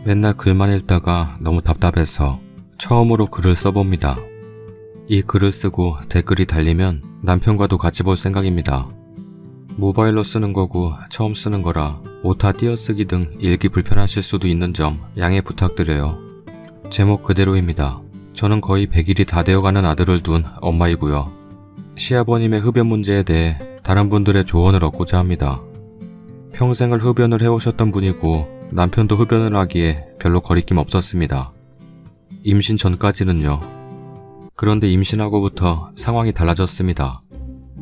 맨날 글만 읽다가 너무 답답해서 처음으로 글을 써봅니다. 이 글을 쓰고 댓글이 달리면 남편과도 같이 볼 생각입니다. 모바일로 쓰는 거고 처음 쓰는 거라 오타 띄어쓰기 등 읽기 불편하실 수도 있는 점 양해 부탁드려요. 제목 그대로입니다. 저는 거의 100일이 다 되어가는 아들을 둔 엄마이고요. 시아버님의 흡연 문제에 대해 다른 분들의 조언을 얻고자 합니다. 평생을 흡연을 해오셨던 분이고 남편도 흡연을 하기에 별로 거리낌 없었습니다. 임신 전까지는요. 그런데 임신하고부터 상황이 달라졌습니다.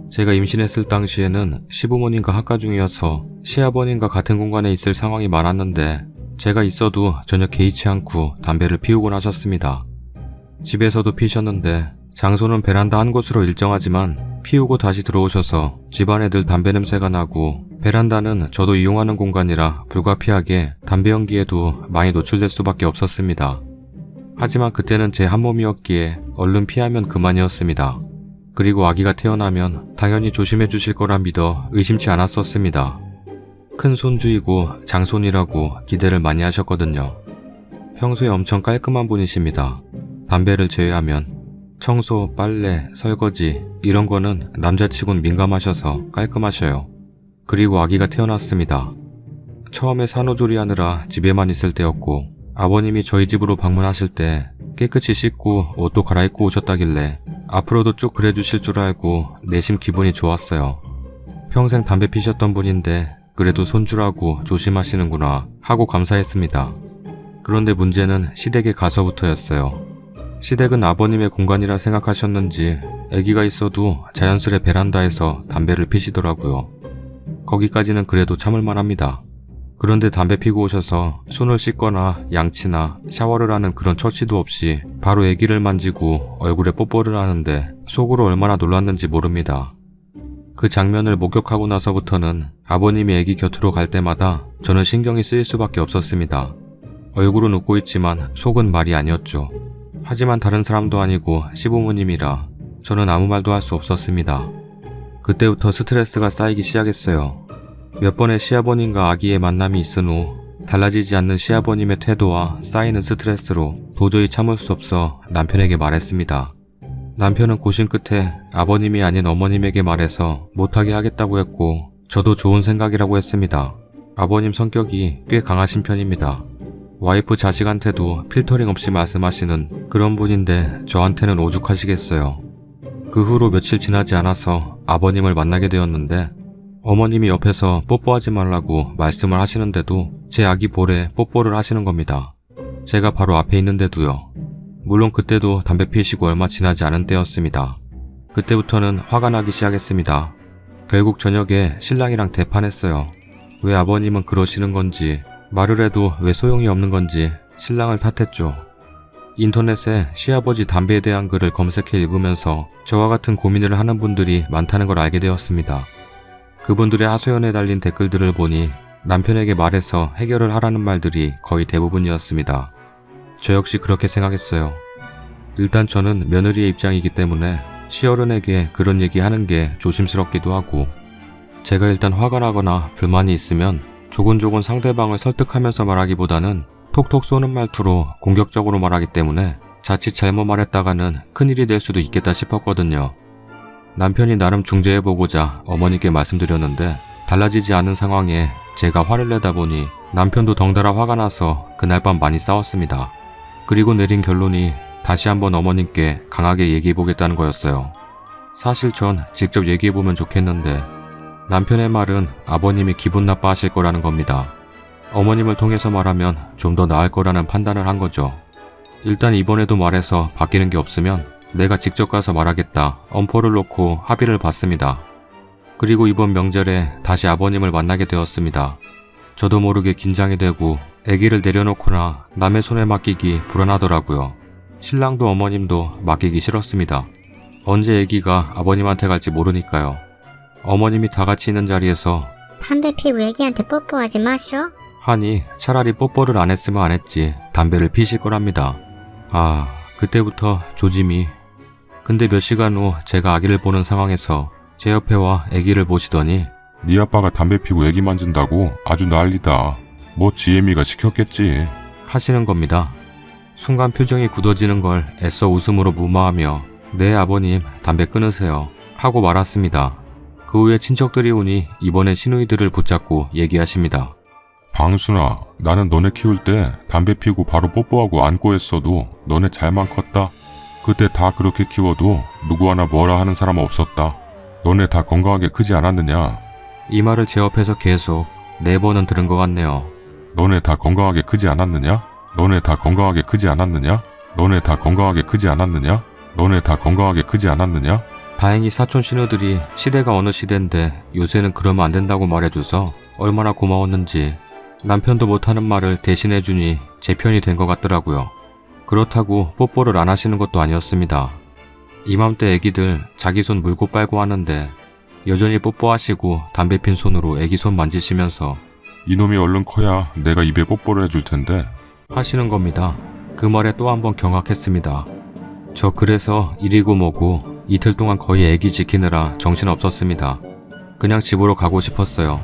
제가 임신했을 당시에는 시부모님과 학가 중이어서 시아버님과 같은 공간에 있을 상황이 많았는데 제가 있어도 전혀 개의치 않고 담배를 피우곤 하셨습니다. 집에서도 피셨는데 장소는 베란다 한 곳으로 일정하지만 피우고 다시 들어오셔서 집안에 늘 담배 냄새가 나고 베란다는 저도 이용하는 공간이라 불가피하게 담배 연기에도 많이 노출될 수밖에 없었습니다. 하지만 그때는 제 한 몸이었기에 얼른 피하면 그만이었습니다. 그리고 아기가 태어나면 당연히 조심해 주실 거라 믿어 의심치 않았었습니다. 큰 손주이고 장손이라고 기대를 많이 하셨거든요. 평소에 엄청 깔끔한 분이십니다. 담배를 제외하면 청소, 빨래, 설거지 이런 거는 남자치곤 민감하셔서 깔끔하셔요. 그리고 아기가 태어났습니다. 처음에 산후조리하느라 집에만 있을 때였고 아버님이 저희 집으로 방문하실 때 깨끗이 씻고 옷도 갈아입고 오셨다길래 앞으로도 쭉 그래 주실 줄 알고 내심 기분이 좋았어요. 평생 담배 피셨던 분인데 그래도 손주라고 조심하시는구나 하고 감사했습니다. 그런데 문제는 시댁에 가서부터였어요. 시댁은 아버님의 공간이라 생각하셨는지 아기가 있어도 자연스레 베란다에서 담배를 피시더라고요. 거기까지는 그래도 참을만 합니다. 그런데 담배 피고 오셔서 손을 씻거나 양치나 샤워를 하는 그런 처치도 없이 바로 아기를 만지고 얼굴에 뽀뽀를 하는데 속으로 얼마나 놀랐는지 모릅니다. 그 장면을 목격하고 나서부터는 아버님이 아기 곁으로 갈 때마다 저는 신경이 쓰일 수밖에 없었습니다. 얼굴은 웃고 있지만 속은 말이 아니었죠. 하지만 다른 사람도 아니고 시부모님이라 저는 아무 말도 할 수 없었습니다. 그때부터 스트레스가 쌓이기 시작했어요. 몇 번의 시아버님과 아기의 만남이 있은 후 달라지지 않는 시아버님의 태도와 쌓이는 스트레스로 도저히 참을 수 없어 남편에게 말했습니다. 남편은 고심 끝에 아버님이 아닌 어머님에게 말해서 못하게 하겠다고 했고 저도 좋은 생각이라고 했습니다. 아버님 성격이 꽤 강하신 편입니다. 와이프 자식한테도 필터링 없이 말씀하시는 그런 분인데 저한테는 오죽하시겠어요. 그 후로 며칠 지나지 않아서 아버님을 만나게 되었는데 어머님이 옆에서 뽀뽀하지 말라고 말씀을 하시는데도 제 아기 볼에 뽀뽀를 하시는 겁니다. 제가 바로 앞에 있는데도요. 물론 그때도 담배 피시고 얼마 지나지 않은 때였습니다. 그때부터는 화가 나기 시작했습니다. 결국 저녁에 신랑이랑 대판했어요. 왜 아버님은 그러시는 건지 말을 해도 왜 소용이 없는 건지 신랑을 탓했죠. 인터넷에 시아버지 담배에 대한 글을 검색해 읽으면서 저와 같은 고민을 하는 분들이 많다는 걸 알게 되었습니다. 그분들의 하소연에 달린 댓글들을 보니 남편에게 말해서 해결을 하라는 말들이 거의 대부분이었습니다. 저 역시 그렇게 생각했어요. 일단 저는 며느리의 입장이기 때문에 시어른에게 그런 얘기하는 게 조심스럽기도 하고 제가 일단 화가 나거나 불만이 있으면 조곤조곤 상대방을 설득하면서 말하기보다는 톡톡 쏘는 말투로 공격적으로 말하기 때문에 자칫 잘못 말했다가는 큰일이 될 수도 있겠다 싶었거든요. 남편이 나름 중재해보고자 어머니께 말씀드렸는데 달라지지 않은 상황에 제가 화를 내다 보니 남편도 덩달아 화가 나서 그날 밤 많이 싸웠습니다. 그리고 내린 결론이 다시 한번 어머님께 강하게 얘기해보겠다는 거였어요. 사실 전 직접 얘기해보면 좋겠는데 남편의 말은 아버님이 기분 나빠하실 거라는 겁니다. 어머님을 통해서 말하면 좀 더 나을 거라는 판단을 한 거죠. 일단 이번에도 말해서 바뀌는 게 없으면 내가 직접 가서 말하겠다 엄포를 놓고 합의를 봤습니다. 그리고 이번 명절에 다시 아버님을 만나게 되었습니다. 저도 모르게 긴장이 되고 아기를 내려놓거나 남의 손에 맡기기 불안하더라고요. 신랑도 어머님도 맡기기 싫었습니다. 언제 아기가 아버님한테 갈지 모르니까요. 어머님이 다 같이 있는 자리에서 담배 피고 애기한테 뽀뽀하지 마쇼. 하니 차라리 뽀뽀를 안 했으면 안 했지 담배를 피실 거랍니다. 아, 그때부터 조짐이. 근데 몇 시간 후 제가 아기를 보는 상황에서 제 옆에 와 아기를 보시더니 네 아빠가 담배 피고 애기 만진다고 아주 난리다. 뭐 지혜미가 시켰겠지. 하시는 겁니다. 순간 표정이 굳어지는 걸 애써 웃음으로 무마하며 네 아버님 담배 끊으세요 하고 말았습니다. 그 후에 친척들이 오니 이번엔 시누이들을 붙잡고 얘기하십니다. 방순아, 나는 너네 키울 때 담배 피우고 바로 뽀뽀하고 안고 했어도 너네 잘만 컸다. 그때 다 그렇게 키워도 누구 하나 뭐라 하는 사람 없었다. 너네 다 건강하게 크지 않았느냐? 이 말을 제 옆에서 계속 4번은 들은 것 같네요. 너네 다 건강하게 크지 않았느냐? 너네 다 건강하게 크지 않았느냐? 너네 다 건강하게 크지 않았느냐? 너네 다 건강하게 크지 않았느냐? 다행히 사촌 신우들이 시대가 어느 시대인데 요새는 그러면 안 된다고 말해줘서 얼마나 고마웠는지 남편도 못하는 말을 대신해주니 제 편이 된 것 같더라고요. 그렇다고 뽀뽀를 안 하시는 것도 아니었습니다. 이맘때 애기들 자기 손 물고 빨고 하는데 여전히 뽀뽀하시고 담배 핀 손으로 애기 손 만지시면서 이놈이 얼른 커야 내가 입에 뽀뽀를 해줄 텐데. 하시는 겁니다. 그 말에 또 한 번 경악했습니다. 저 그래서 이리고 뭐고 이틀 동안 거의 애기 지키느라 정신 없었습니다. 그냥 집으로 가고 싶었어요.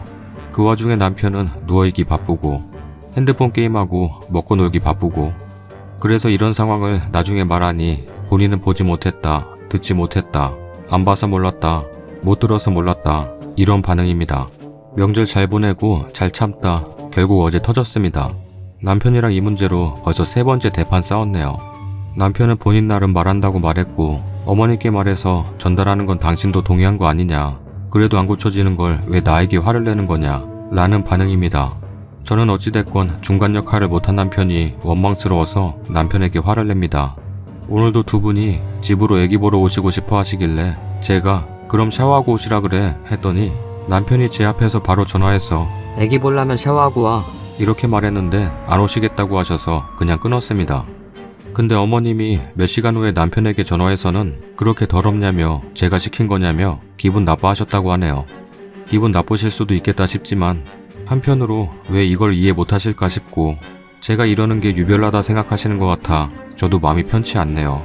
그 와중에 남편은 누워있기 바쁘고 핸드폰 게임하고 먹고 놀기 바쁘고 그래서 이런 상황을 나중에 말하니 본인은 보지 못했다, 듣지 못했다, 안 봐서 몰랐다, 못 들어서 몰랐다 이런 반응입니다. 명절 잘 보내고 잘 참다 결국 어제 터졌습니다. 남편이랑 이 문제로 벌써 3번째 대판 싸웠네요. 남편은 본인 나름 말한다고 말했고 어머니께 말해서 전달하는 건 당신도 동의한 거 아니냐, 그래도 안 고쳐지는 걸 왜 나에게 화를 내는 거냐 라는 반응입니다. 저는 어찌됐건 중간 역할을 못한 남편이 원망스러워서 남편에게 화를 냅니다. 오늘도 두 분이 집으로 애기 보러 오시고 싶어 하시길래 제가 그럼 샤워하고 오시라 그래 했더니 남편이 제 앞에서 바로 전화해서 애기 보려면 샤워하고 와 이렇게 말했는데 안 오시겠다고 하셔서 그냥 끊었습니다. 근데 어머님이 몇 시간 후에 남편에게 전화해서는 그렇게 더럽냐며 제가 시킨 거냐며 기분 나빠하셨다고 하네요. 기분 나쁘실 수도 있겠다 싶지만 한편으로 왜 이걸 이해 못하실까 싶고 제가 이러는 게 유별나다 생각하시는 것 같아 저도 마음이 편치 않네요.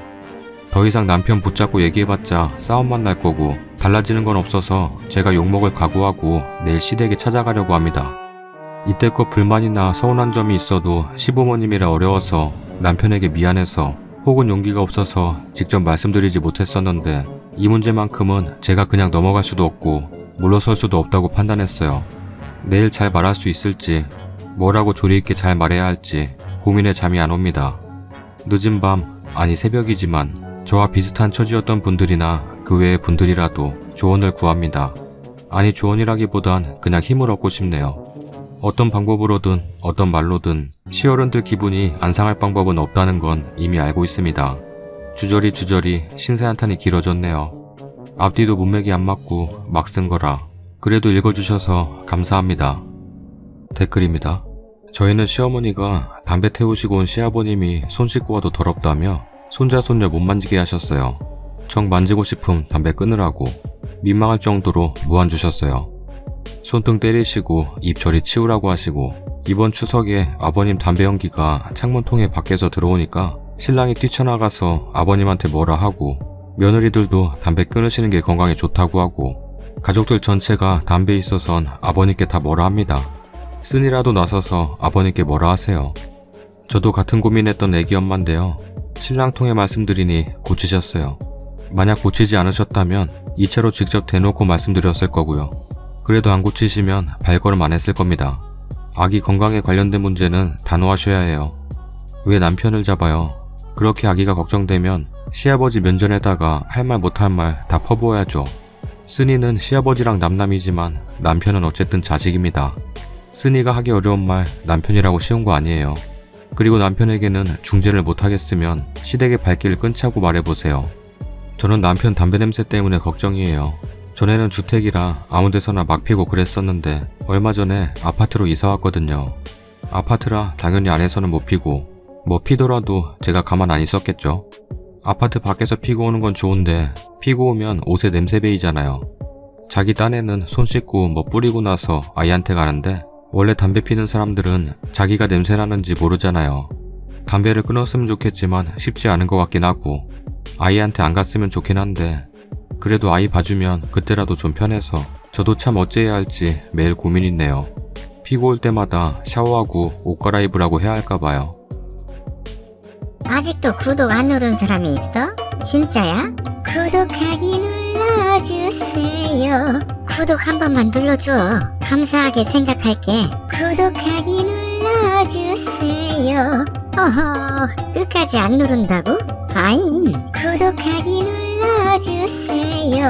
더 이상 남편 붙잡고 얘기해봤자 싸움만 날 거고 달라지는 건 없어서 제가 욕먹을 각오하고 내일 시댁에 찾아가려고 합니다. 이때껏 불만이나 서운한 점이 있어도 시부모님이라 어려워서 남편에게 미안해서 혹은 용기가 없어서 직접 말씀드리지 못했었는데 이 문제만큼은 제가 그냥 넘어갈 수도 없고 물러설 수도 없다고 판단했어요. 내일 잘 말할 수 있을지 뭐라고 조리 있게 잘 말해야 할지 고민에 잠이 안 옵니다. 늦은 밤 아니 새벽이지만 저와 비슷한 처지였던 분들이나 그 외의 분들이라도 조언을 구합니다. 아니 조언이라기보단 그냥 힘을 얻고 싶네요. 어떤 방법으로든 어떤 말로든 시어른들 기분이 안 상할 방법은 없다는 건 이미 알고 있습니다. 주저리 신세 한탄이 길어졌네요. 앞뒤도 문맥이 안 맞고 막 쓴 거라 그래도 읽어주셔서 감사합니다. 댓글입니다. 저희는 시어머니가 담배 태우시고 온 시아버님이 손 씻고 와도 더럽다며 손자 손녀 못 만지게 하셨어요. 정 만지고 싶음 담배 끊으라고 민망할 정도로 무한 주셨어요. 손등 때리시고 입 저리 치우라고 하시고 이번 추석에 아버님 담배 연기가 창문 통해 밖에서 들어오니까 신랑이 뛰쳐나가서 아버님한테 뭐라 하고 며느리들도 담배 끊으시는 게 건강에 좋다고 하고 가족들 전체가 담배에 있어선 아버님께 다 뭐라 합니다. 쓴이라도 나서서 아버님께 뭐라 하세요. 저도 같은 고민했던 애기 엄마인데요. 신랑 통해 말씀드리니 고치셨어요. 만약 고치지 않으셨다면 이체로 직접 대놓고 말씀드렸을 거고요. 그래도 안 고치시면 발걸음 안 했을 겁니다. 아기 건강에 관련된 문제는 단호하셔야 해요. 왜 남편을 잡아요? 그렇게 아기가 걱정되면 시아버지 면전에다가 할 말 못할 말 다 퍼부어야죠. 쓴이는 시아버지랑 남남이지만 남편은 어쨌든 자식입니다. 쓴이가 하기 어려운 말 남편이라고 쉬운 거 아니에요. 그리고 남편에게는 중재를 못하겠으면 시댁의 발길을 끊자고 말해보세요. 저는 남편 담배 냄새 때문에 걱정이에요. 전에는 주택이라 아무 데서나 막 피고 그랬었는데 얼마 전에 아파트로 이사 왔거든요. 아파트라 당연히 안에서는 못 피고 뭐 피더라도 제가 가만 안 있었겠죠. 아파트 밖에서 피고 오는 건 좋은데 피고 오면 옷에 냄새 배이잖아요. 자기 딴에는 손 씻고 뭐 뿌리고 나서 아이한테 가는데 원래 담배 피는 사람들은 자기가 냄새 나는지 모르잖아요. 담배를 끊었으면 좋겠지만 쉽지 않은 것 같긴 하고 아이한테 안 갔으면 좋긴 한데 그래도 아이 봐주면 그때라도 좀 편해서 저도 참 어째야 할지 매일 고민이네요. 피고 올 때마다 샤워하고 옷 갈아입으라고 해야 할까봐요. 아직도 구독 안 누른 사람이 있어? 진짜야? 구독하기 눌러주세요. 구독 한 번만 눌러줘. 감사하게 생각할게. 구독하기 눌러주세요. 어허, 끝까지 안 누른다고? 아잉. 구독하기 눌러주세요.